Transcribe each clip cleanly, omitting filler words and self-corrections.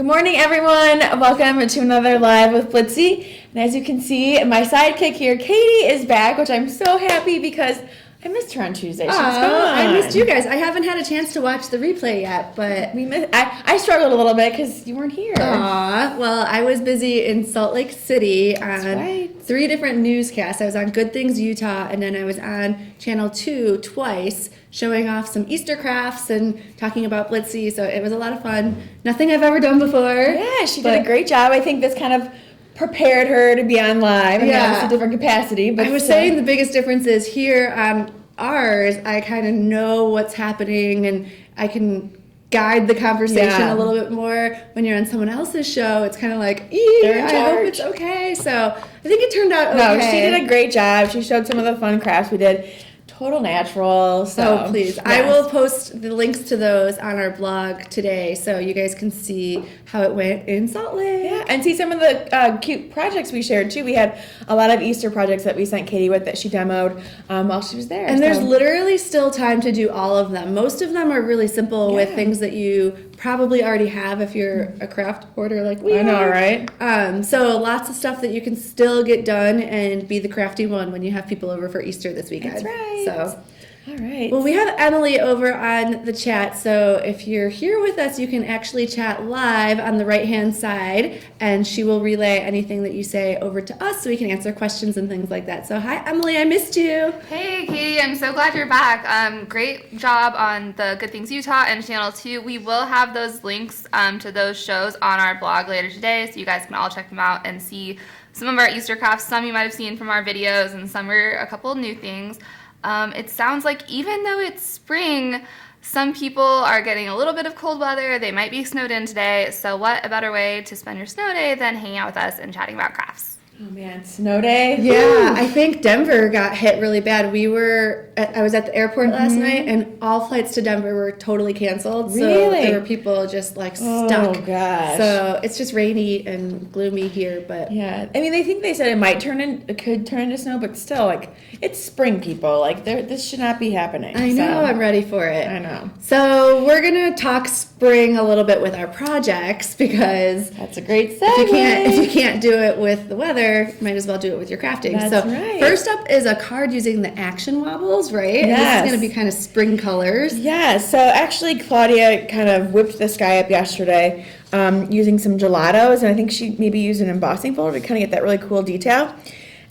Good morning, everyone. Welcome to another Live with Blitsy. And as you can see, my sidekick here, Katie, is back, which I'm so happy because I missed her on Tuesday. She was gone. I missed you guys. I haven't had a chance to watch the replay yet, but I struggled a little bit because you weren't here. Well, I was busy in Salt Lake City on 3 different newscasts. I was on Good Things Utah, and then I was on Channel 2 twice, showing off some Easter crafts and talking about Blitsy. So it was a lot of fun. Nothing I've ever done before. Yeah, she did a great job. I think this kind of prepared her to be on live. I mean, obviously a different capacity. But I was saying the biggest difference is here on ours, I kind of know what's happening and I can guide the conversation a little bit more. When you're on someone else's show, it's kind of like, I hope it's okay. So I think it turned out okay. No, she did a great job. She showed some of the fun crafts we did. Total natural. So please. Yes. I will post the links to those on our blog today so you guys can see how it went in Salt Lake. Yeah, and see some of the cute projects we shared too. We had a lot of Easter projects that we sent Katie with that she demoed while she was there. And there's literally still time to do all of them. Most of them are really simple with things that you probably already have if you're a craft hoarder like we are. I know, right? So lots of stuff that you can still get done and be the crafty one when you have people over for Easter this weekend. That's right. So, all right. Well, we have Emily over on the chat, so if you're here with us, you can actually chat live on the right-hand side, and she will relay anything that you say over to us so we can answer questions and things like that. So, hi, Emily, I missed you. Hey, Katie, I'm so glad you're back. Great job on the Good Things Utah and Channel 2. We will have those links to those shows on our blog later today, so you guys can all check them out and see some of our Easter crafts. Some you might have seen from our videos, and some are a couple of new things. It sounds like even though it's spring, some people are getting a little bit of cold weather. They might be snowed in today. So what a better way to spend your snow day than hanging out with us and chatting about crafts? Oh man, snow day. Yeah, I think Denver got hit really bad. I was at the airport last night, and all flights to Denver were totally canceled. Really? So there were people just like stuck. Oh gosh. So it's just rainy and gloomy here, but yeah. I mean, they said it could turn into snow, but still, like, it's spring, people. Like, this should not be happening. I know. I'm ready for it. I know. So we're gonna talk spring a little bit with our projects because that's a great segue. If you can't do it with the weather, might as well do it with your crafting. That's right. First up is a card using the action wobbles, right? Yes. And this is going to be kind of spring colors. Yeah, so actually Claudia kind of whipped this guy up yesterday using some gelatos, and I think she maybe used an embossing folder to kind of get that really cool detail.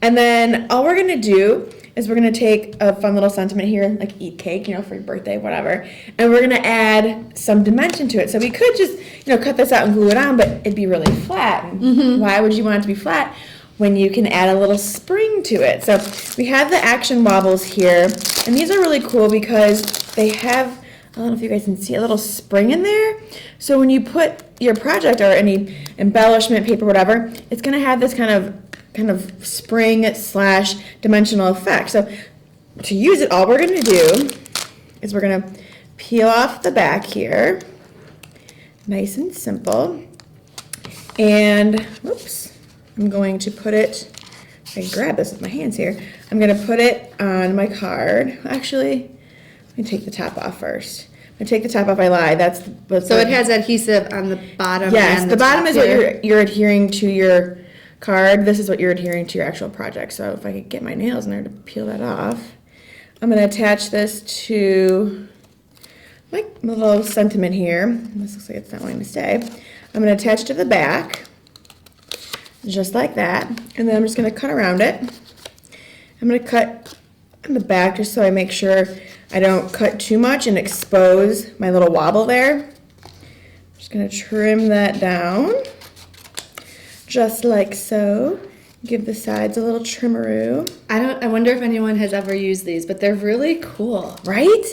And then all we're going to do is we're going to take a fun little sentiment here, like eat cake, for your birthday, whatever, and we're going to add some dimension to it. So we could just, cut this out and glue it on, but it'd be really flat. And why would you want it to be flat when you can add a little spring to it? So we have the action wobbles here, and these are really cool because they have, I don't know if you guys can see, a little spring in there. So when you put your project or any embellishment paper, whatever, it's going to have this kind of spring / dimensional effect. So to use it, all we're going to do is we're going to peel off the back here, nice and simple, and whoops, I'm going to put it, I can grab this with my hands here, I'm going to put it on my card. Actually, let me take the top off first. I'm going to take the top off, I lied. So it has adhesive on the bottom. Yes, and the bottom is here. what you're adhering to your card. This is what you're adhering to your actual project. So if I could get my nails in there to peel that off, I'm going to attach this to my little sentiment here. This looks like it's not wanting to stay. I'm going to attach it to the back, just like that, and then I'm just going to cut around it. I'm going to cut in the back just so I make sure I don't cut too much and expose my little wobble there. Just going to trim that down, just like so. Give the sides a little trimmeroo. I wonder if anyone has ever used these, but they're really cool. Right?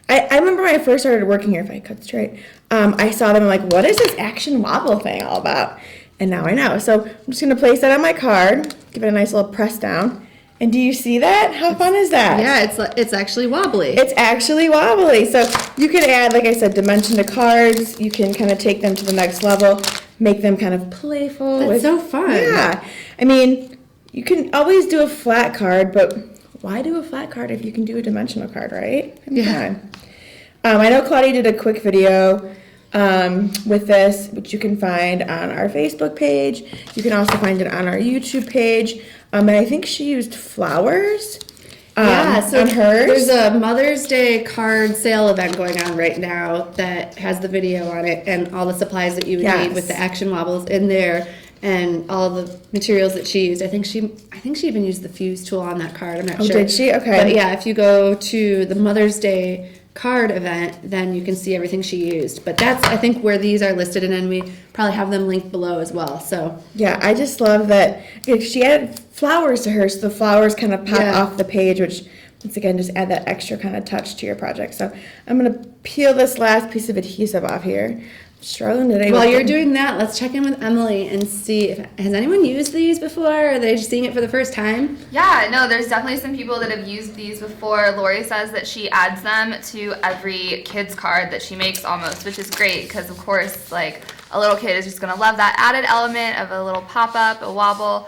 I remember when I first started working here, if I cut straight, I saw them and I'm like, what is this action wobble thing all about? And now I know. So I'm just going to place that on my card, give it a nice little press down. And do you see that? How fun is that? Yeah, it's actually wobbly. It's actually wobbly. So you can add, like I said, dimension to cards. You can kind of take them to the next level, make them kind of playful. That's so fun. Yeah. I mean, you can always do a flat card, but why do a flat card if you can do a dimensional card, right? Yeah. I know Claudia did a quick video with this, which you can find on our Facebook page. You can also find it on our YouTube page. And I think she used flowers. So on hers. There's a Mother's Day card sale event going on right now that has the video on it and all the supplies that you would need with the action wobbles in there and all the materials that she used. I think she even used the fuse tool on that card. I'm not sure. Did she? Okay. But yeah, if you go to the Mother's Day card event, then you can see everything she used. But that's, I think, where these are listed, and then we probably have them linked below as well. So yeah, I just love that she added flowers to her, so the flowers kind of pop off the page, which once again just add that extra kind of touch to your project. So I'm gonna peel this last piece of adhesive off here. I'm struggling today. While you're doing that, let's check in with Emily and see if has anyone used these before? Or are they just seeing it for the first time? Yeah, no, there's definitely some people that have used these before. Lori says that she adds them to every kid's card that she makes almost, which is great because, of course, like a little kid is just going to love that added element of a little pop-up, a wobble.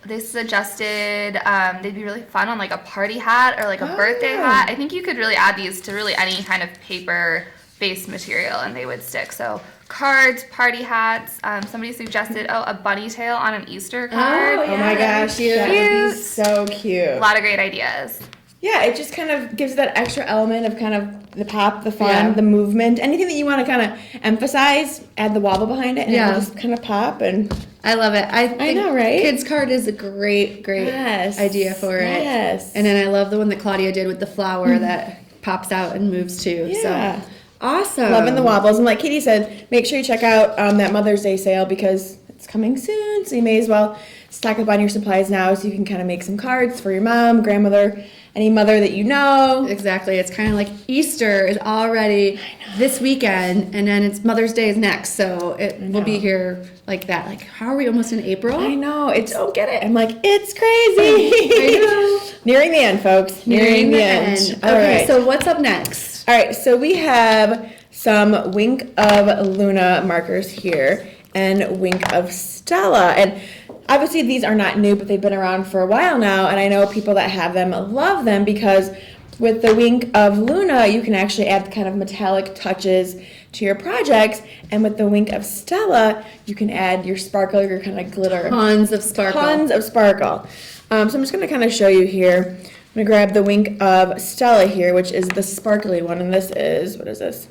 They suggested they'd be really fun on like a party hat or like a birthday hat. I think you could really add these to really any kind of paper-based material and they would stick. So cards, party hats. Somebody suggested, a bunny tail on an Easter card. Oh my gosh, that would be so cute. A lot of great ideas. Yeah, it just kind of gives that extra element of kind of the pop, the fun, the movement. Anything that you want to kind of emphasize, add the wobble behind it, and it'll just kind of pop. And I love it. I know, right? Kids card is a great idea for it. Yes. And then I love the one that Claudia did with the flower that pops out and moves too. Yeah. So awesome. Loving the wobbles. And like Katie said, make sure you check out that Mother's Day sale because it's coming soon. So you may as well stock up on your supplies now so you can kind of make some cards for your mom, grandmother, any mother that you know. Exactly. It's kind of like Easter is already this weekend, and then it's Mother's Day is next. So it will be here like that. Like, how are we almost in April? I know. Don't get it. I'm like, it's crazy. I know. Nearing the end, folks. Nearing the end. Okay, right. so what's up next? All right, so we have some Wink of Luna markers here and Wink of Stella. And obviously these are not new, but they've been around for a while now, and I know people that have them love them because with the Wink of Luna, you can actually add kind of metallic touches to your projects, and with the Wink of Stella, you can add your sparkle, your kind of glitter. Tons of sparkle. Tons of sparkle. So I'm just going to kind of show you here. I'm going to grab the Wink of Stella here, which is the sparkly one, and this is, what is this?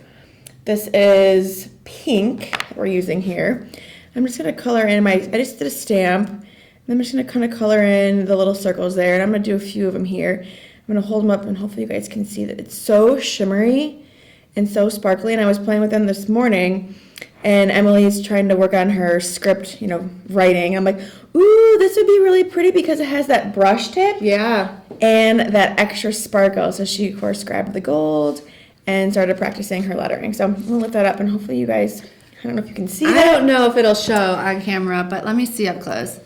This is pink that we're using here. I'm just going to color in I just did a stamp, and I'm just going to kind of color in the little circles there, and I'm going to do a few of them here. I'm going to hold them up, and hopefully you guys can see that it's so shimmery and so sparkly, and I was playing with them this morning, and Emily's trying to work on her script, writing. I'm like, ooh, this would be really pretty because it has that brush tip. Yeah. And that extra sparkle. So she, of course, grabbed the gold and started practicing her lettering. So I'm going to lift that up, and hopefully you guys, I don't know if you can see that. I don't know if it'll show on camera, but let me see up close.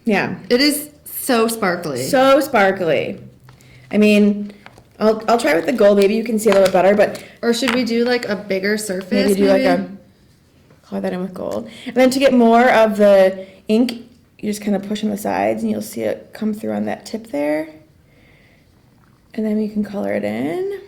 Yeah. It is so sparkly. So sparkly. I mean, I'll try with the gold. Maybe you can see a little bit better, but... Or should we do like a bigger surface? Maybe do like a... Color that in with gold. And then to get more of the ink, you just kind of push on the sides, and you'll see it come through on that tip there. And then you can color it in.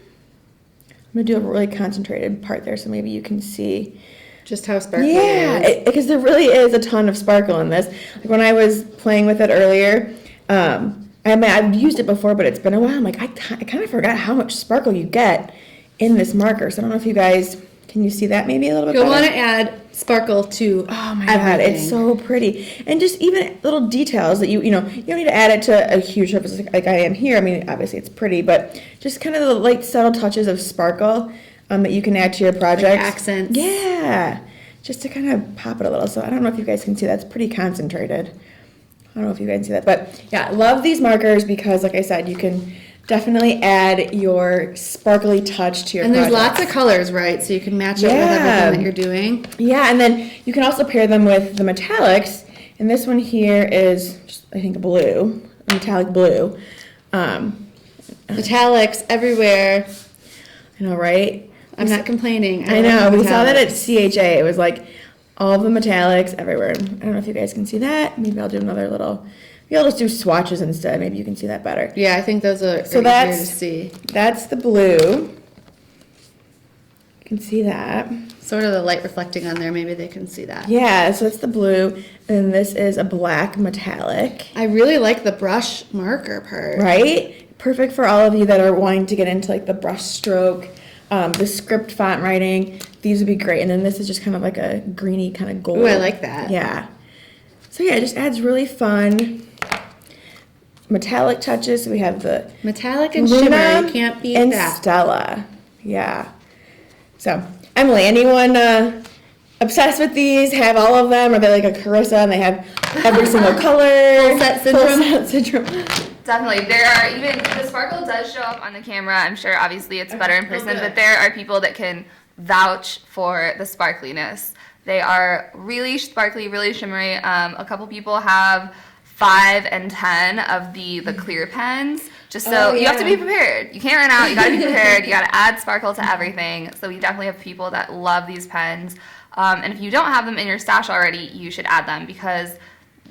I'm going to do a really concentrated part there, so maybe you can see... Just how sparkly it is. Because there really is a ton of sparkle in this. Like when I was playing with it earlier, I've used it before, but it's been a while. I'm like, I kind of forgot how much sparkle you get in this marker. So I don't know if you guys, can you see that maybe a little bit You'll better? want to add sparkle to Oh my everything. God, it's so pretty. And just even little details that you don't need to add it to a huge surface like I am here. I mean, obviously it's pretty, but just kind of the light, subtle touches of sparkle that you can add to your project. Like accents. Yeah, just to kind of pop it a little. So I don't know if you guys can see that. It's pretty concentrated. I don't know if you guys can see that. But yeah, love these markers because, like I said, you can definitely add your sparkly touch to your And there's project. lots of colors, right? So you can match it with everything that you're doing. Yeah, and then you can also pair them with the metallics. And this one here is, just, I think, blue, a metallic blue. Metallics everywhere. I know, right? I'm not complaining. I know. love We saw that at metallics. CHA. It was like all the metallics everywhere. I don't know if you guys can see that. Maybe I'll do another little. Maybe I'll just do swatches instead. Maybe you can see that better. Yeah, I think those are So easier that's- to see. That's the blue. You can see that. Sort of the light reflecting on there. Maybe they can see that. Yeah, so it's the blue, and this is a black metallic. I really like the brush marker part. Right? Perfect for all of you that are wanting to get into like the brush stroke, the script font writing. These would be great. And then this is just kind of like a greeny kind of gold. Ooh, I like that. Yeah. So yeah, it just adds really fun metallic touches. So we have the Metallic and Luna shimmer. You can't beat and that. Stella. Yeah. So, Emily, anyone obsessed with these? Have all of them? Are they like a Carissa and they have every single color? Full set syndrome. Full set syndrome. Definitely. There are even, the sparkle does show up on the camera. I'm sure obviously it's better in person, but there are people that can vouch for the sparkliness. They are really sparkly, really shimmery. A couple people have 5 and 10 of the clear pens. Just so you have to be prepared. You can't run out. You got to be prepared. You got to add sparkle to everything. So we definitely have people that love these pens. And if you don't have them in your stash already, you should add them, because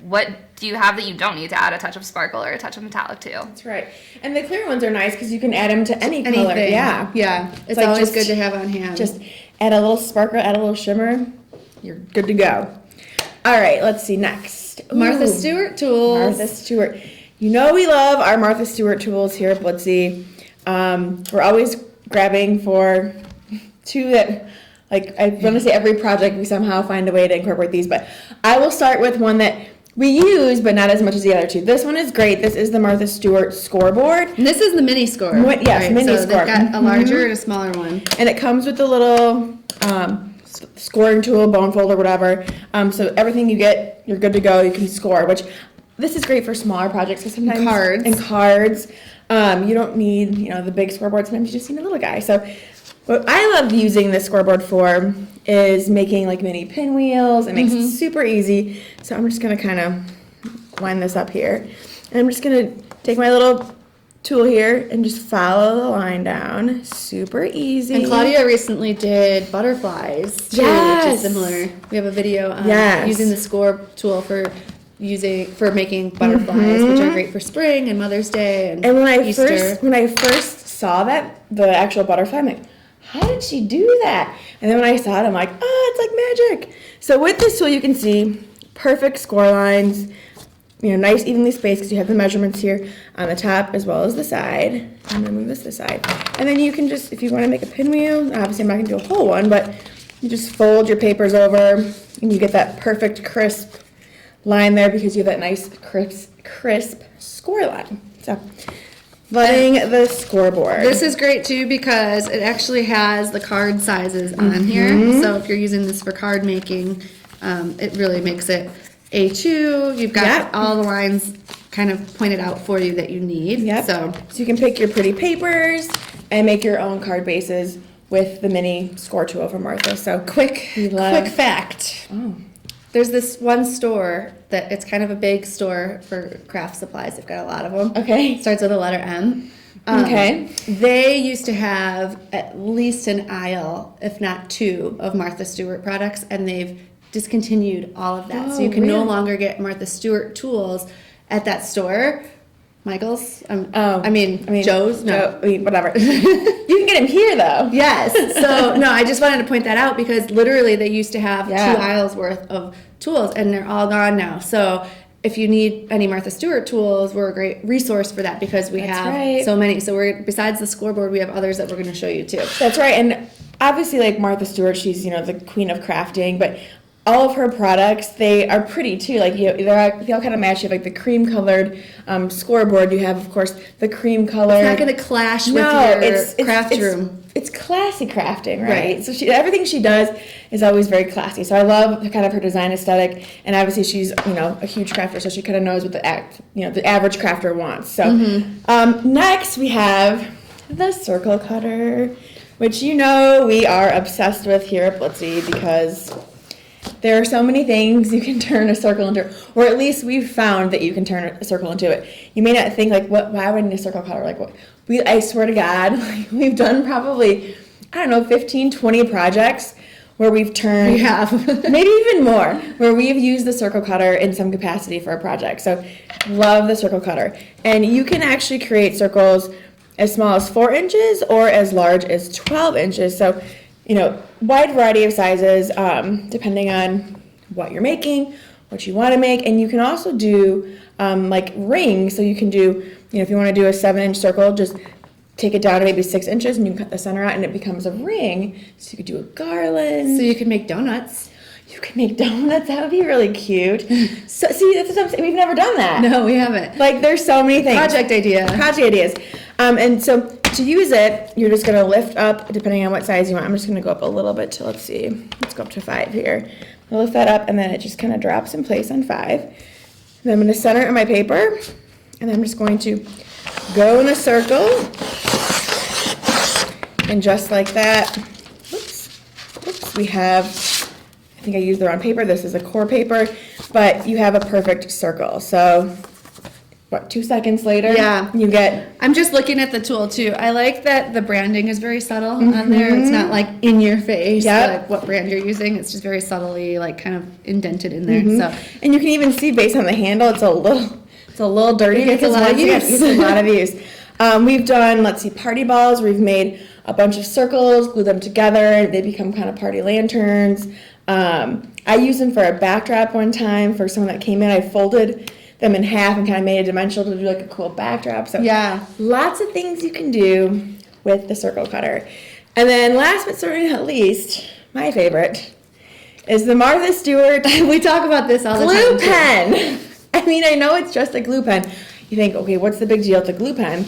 what do you have that you don't need to add a touch of sparkle or a touch of metallic to? That's right. And the clear ones are nice because you can add them to any color. Anything. Yeah. Yeah. It's like always just- good to have on hand. Just add a little sparkle, add a little shimmer. You're good to go. All right, let's see next. Martha Ooh, Stewart tools. Martha Stewart. You know we love our Martha Stewart tools here at Blitsy. We're always grabbing for 2 that, like, I want to say every project we somehow find a way to incorporate these, but I will start with one that we use, but not as much as the other 2. This one is great. This is the Martha Stewart scoreboard. And this is the mini score. Yes, mini so score. They've got a larger and a smaller one. And it comes with the little scoring tool, bone folder, whatever. So everything you get, you're good to go. You can score, which this is great for smaller projects. Because sometimes Cards. And cards. You don't need, the big scoreboard. Sometimes you just need a little guy. So what I love using this scoreboard for is making like mini pinwheels. It makes it super easy. So I'm just going to kind of line this up here. And I'm just going to take my little tool here and just follow the line down. Super easy. And Claudia recently did butterflies too, which Yes. is similar. We have a video on Yes. using the score tool for making butterflies, which are great for spring and Mother's Day and, And when I Easter. first saw that, the actual butterfly, I'm like, how did she do that? And then when I saw it, I'm like, oh, it's like magic. So with this tool, you can see perfect score lines, nice evenly spaced because you have the measurements here on the top as well as the side. I'm gonna move this to the side. And then you can just, if you want to make a pinwheel, obviously I'm not gonna do a whole one, but you just fold your papers over and you get that perfect crisp line there because you have that nice crisp score line. So, loving the scoreboard. This is great too because it actually has the card sizes on here. So if you're using this for card making, it really makes it A2. You've got all the lines kind of pointed out for you that you need. Yep. So you can pick your pretty papers and make your own card bases with the mini score tool from Martha. So Quick fact. Oh. There's this one store that it's kind of a big store for craft supplies. They've got a lot of them. Okay. Starts with the letter M. Okay. They used to have at least an aisle, if not 2, of Martha Stewart products, and they've discontinued all of that. So you can no really? longer get Martha Stewart tools at that store. Michael's? I mean Joe's? No. Whatever. You can get him here though. Yes. So, no, I just wanted to point that out because literally they used to have 2 Yeah. aisles worth of tools and they're all gone now. So, if you need any Martha Stewart tools, we're a great resource for that because we have so many. So, besides the scoreboard, we have others that we're going to show you too. That's right. And obviously like Martha Stewart, she's, the queen of crafting, but all of her products, they are pretty too. Like they all kind of match. You have like the cream colored scoreboard. You have, of course, the cream colored. It's not going to clash with your craft room. It's classy crafting, right? So everything she does is always very classy. So I love kind of her design aesthetic, and obviously she's a huge crafter, so she kind of knows what the average crafter wants. So next we have the circle cutter, which we are obsessed with here at Blitsy because there are so many things you can turn a circle into, or at least we've found that you can turn a circle into it. You may not think why would I need a circle cutter? I swear to God, we've done probably, 15, 20 projects where we've turned, maybe even more, where we've used the circle cutter in some capacity for a project. So love the circle cutter. And you can actually create circles as small as 4 inches or as large as 12 inches. So wide variety of sizes, depending on what you're making, what you want to make. And you can also do like rings. So you can do, if you want to do a 7-inch circle, just take it down to maybe 6 inches and you can cut the center out and it becomes a ring. So you could do a garland. So you can make donuts. You can make donuts. That would be really cute. So see, that's what I'm saying. We've never done that. No, we haven't. Like, there's so many things. Project ideas. And so to use it, you're just going to lift up, depending on what size you want. I'm just going to go up a little bit to, let's go up to 5 here. I'll lift that up, and then it just kind of drops in place on 5. Then I'm going to center it on my paper, and I'm just going to go in a circle. And just like that, we have, I think I used the wrong paper. This is a core paper, but you have a perfect circle. So, 2 seconds later, you get... I'm just looking at the tool, too. I like that the branding is very subtle on there. It's not, like, in your face, like what brand you're using. It's just very subtly, like, kind of indented in there. So, and you can even see, based on the handle, it's a little dirty. It gets a lot of use. It's a lot of use. We've done, party balls. We've made a bunch of circles, glue them together. They become kind of party lanterns. I used them for a backdrop one time for someone that came in. I folded them in half and kind of made a dimensional to do like a cool backdrop. So lots of things you can do with the circle cutter. And then last but certainly not least, my favorite is the Martha Stewart. We talk about this all the time. Glue pen. I mean, I know it's just a glue pen. You think, okay, what's the big deal with the glue pen?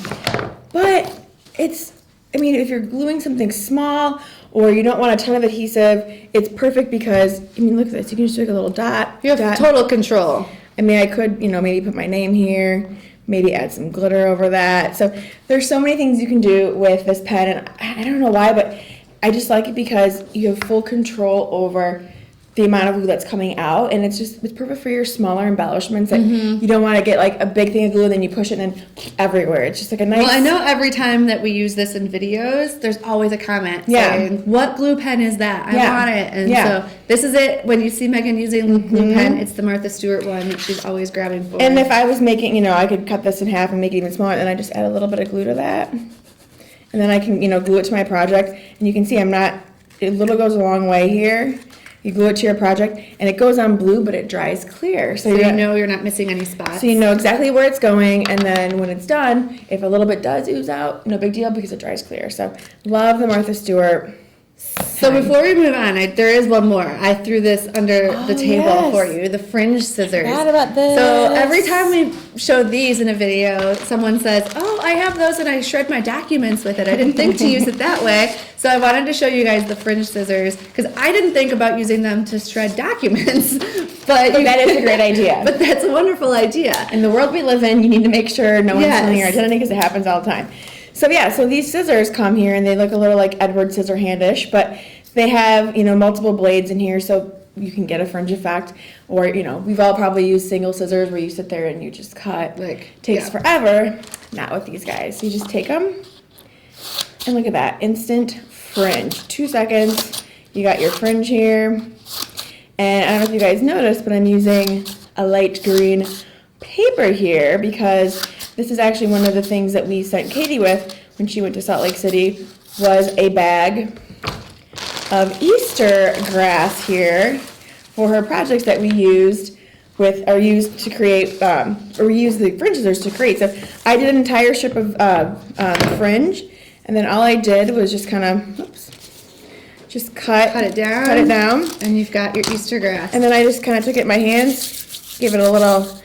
But if you're gluing something small or you don't want a ton of adhesive, it's perfect because, look at this. You can just do like a little dot. You have total control. I could, maybe put my name here, maybe add some glitter over that. So there's so many things you can do with this pen, and I don't know why, but I just like it because you have full control over the amount of glue that's coming out, and it's perfect for your smaller embellishments that you don't want to get like a big thing of glue and then you push it and then everywhere. It's just like a nice... Well, I know every time that we use this in videos, there's always a comment saying, what glue pen is that? I want it. And so this is it. When you see Megan using the glue pen, it's the Martha Stewart one that she's always grabbing for. And if I was making, I could cut this in half and make it even smaller, and I just add a little bit of glue to that. And then I can, glue it to my project. And you can see it little goes a long way here. You glue it to your project, and it goes on blue, but it dries clear. So you know you're not missing any spots. So you know exactly where it's going, and then when it's done, if a little bit does ooze out, no big deal because it dries clear. So love the Martha Stewart. So before we move on, there is one more. I threw this under the table for you, the fringe scissors. Forgot about this. So every time we show these in a video, someone says, oh, I have those and I shred my documents with it. I didn't think to use it that way. So I wanted to show you guys the fringe scissors because I didn't think about using them to shred documents. But that is a great idea. But that's a wonderful idea. In the world we live in, you need to make sure no one's stealing your identity because it happens all the time. So so these scissors come here and they look a little like Edward Scissorhandish, but they have, multiple blades in here so you can get a fringe effect. Or, we've all probably used single scissors where you sit there and you just cut. Takes forever. Not with these guys. You just take them and look at that. Instant fringe. 2 seconds. You got your fringe here. And I don't know if you guys noticed, but I'm using a light green paper here because this is actually one of the things that we sent Katie with when she went to Salt Lake City was a bag of Easter grass here for her projects that we used to create, or we used the fringe scissors to create. So I did an entire strip of fringe, and then all I did was just kind of, just cut it down. And you've got your Easter grass. And then I just kind of took it in my hands, gave it a little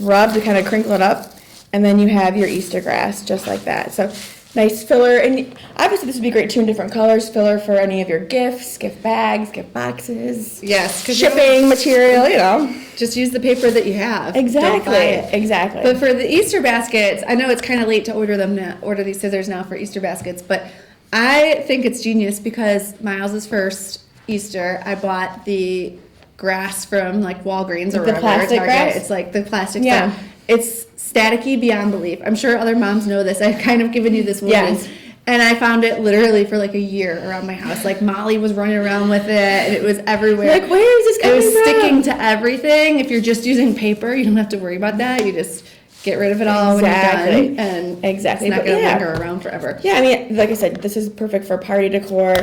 rub to kind of crinkle it up, and then you have your Easter grass just like that. So nice filler, and obviously this would be great too in different colors. Filler for any of your gifts, gift bags, gift boxes. Yes, shipping material. Just use the paper that you have. Exactly. But for the Easter baskets, I know it's kind of late to order these scissors now for Easter baskets, but I think it's genius because Miles' first Easter, I bought the grass from like Walgreens or wherever. Plastic grass? It's like the plastic stuff. It's staticky beyond belief. I'm sure other moms know this. I've kind of given you this warning. Yes. And I found it literally for like a year around my house. Like Molly was running around with it and it was everywhere. Like, where is this coming from? It was sticking to everything. If you're just using paper, you don't have to worry about that. You just get rid of it all when you're done. And exactly. It's not going to linger around forever. Yeah, I mean, like I said, this is perfect for party decor.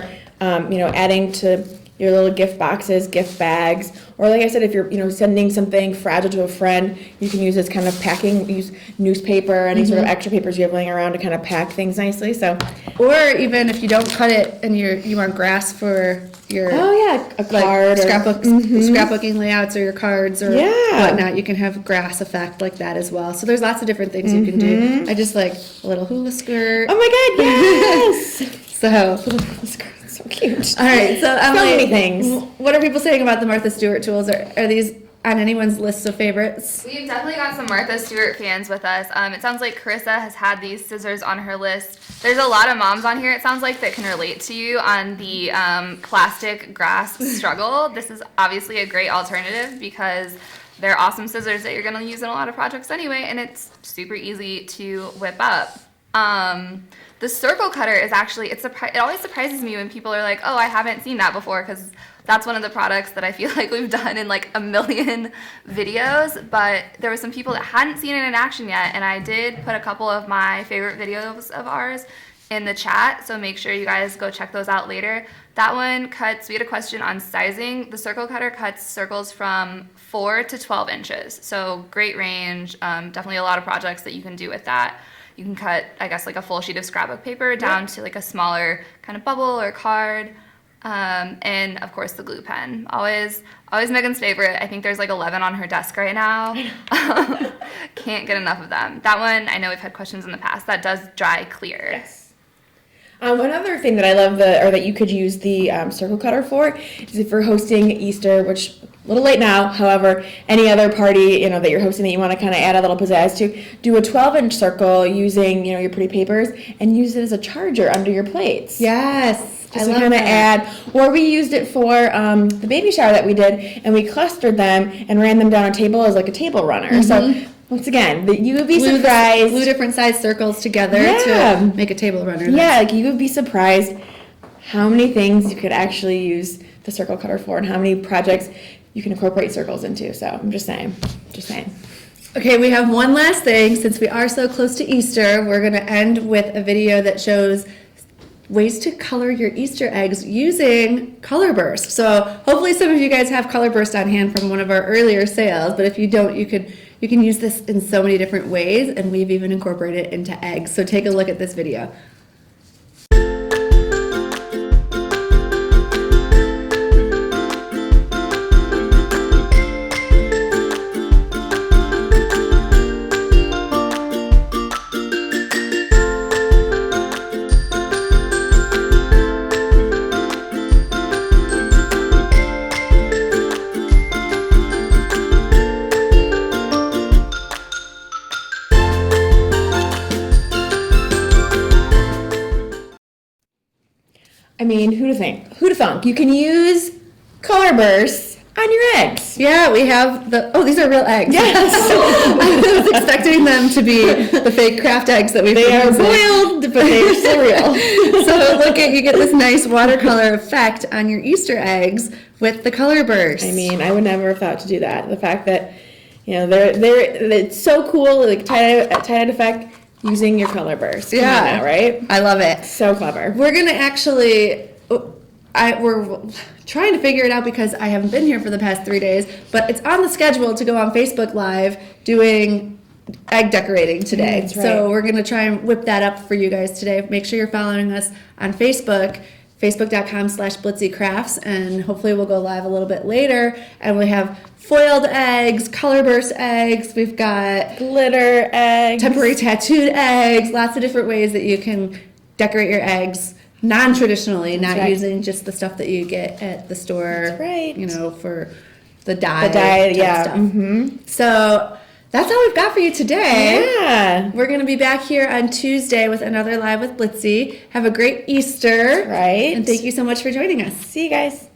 adding to your little gift boxes, gift bags, or like I said, if you're sending something fragile to a friend, you can use this kind of packing, use newspaper, any sort of extra papers you have laying around to kind of pack things nicely. So, or even if you don't cut it and you want grass for your a card, scrapbooking layouts or your cards or Yeah. whatnot, you can have grass effect like that as well. So there's lots of different things you can do. I just like a little hula skirt. Oh my God, yes! So So cute. all right, so Emily, many things. What are people saying about the Martha Stewart tools? Are these on anyone's list of favorites? We've definitely got some Martha Stewart fans with us. It sounds like Carissa has had these scissors on her list. There's a lot of moms on here, it sounds like, that can relate to you on the plastic grass struggle. This is obviously a great alternative because they're awesome scissors that you're going to use in a lot of projects anyway, and it's super easy to whip up. The circle cutter is actually, it always surprises me when people are like, oh, I haven't seen that before, because that's one of the products that I feel like we've done in like a million videos, but there were some people that hadn't seen it in action yet, and I did put a couple of my favorite videos of ours in the chat, so make sure you guys go check those out later. That one cuts, we had a question on sizing. The circle cutter cuts circles from 4 to 12 inches, so great range, definitely a lot of projects that you can do with that. You can cut, I guess, like a full sheet of scrapbook paper down to like a smaller kind of bubble or card. And of course the glue pen. Always Megan's favorite. I think there's like 11 on her desk right now. Can't get enough of them. That one, I know we've had questions in the past. That does dry clear. Yes. Another thing that I love that you could use the circle cutter for is if you're hosting Easter, which a little late now, however, any other party that you're hosting that you want to kind of add a little pizzazz to, do a 12-inch circle using your pretty papers and use it as a charger under your plates. Yes. Just to kind of add, or we used it for the baby shower that we did, and we clustered them and ran them down a table as like a table runner. So once again, you would be surprised. Glue different size circles together to make a table runner. Yeah, like you would be surprised how many things you could actually use the circle cutter for, and how many projects you can incorporate circles into. So I'm just saying. Okay, we have one last thing. Since we are so close to Easter, we're going to end with a video that shows ways to color your Easter eggs using Color Burst. So hopefully some of you guys have Color Burst on hand from one of our earlier sales, but if you don't, you can use this in so many different ways, and we've even incorporated it into eggs. So take a look at this video. I mean, who'da thunk? You can use Color Bursts on your eggs. Yeah, we have these are real eggs. Yes. I was expecting them to be the fake craft eggs that we've They been are using. boiled, but they're still real. So you get this nice watercolor effect on your Easter eggs with the Color Burst. I mean, I would never have thought to do that. The fact that, it's so cool, like tie-dye effect using your Color Burst. Come on now, right? I love it. So clever. We're gonna actually, we're trying to figure it out because I haven't been here for the past 3 days, but it's on the schedule to go on Facebook Live doing egg decorating today. That's right. So we're gonna try and whip that up for you guys today. Make sure you're following us on Facebook, facebook.com/blitzycrafts, and hopefully we'll go live a little bit later, and we have foiled eggs, Color Burst eggs, we've got Glitter eggs. temporary tattooed eggs, lots of different ways that you can decorate your eggs non-traditionally, not right. using just the stuff that you get at the store. That's right. For the dye. Yeah. Stuff. Mm-hmm. So that's all we've got for you today. Yeah. We're going to be back here on Tuesday with another Live with Blitsy. Have a great Easter. Right. And thank you so much for joining us. See you guys.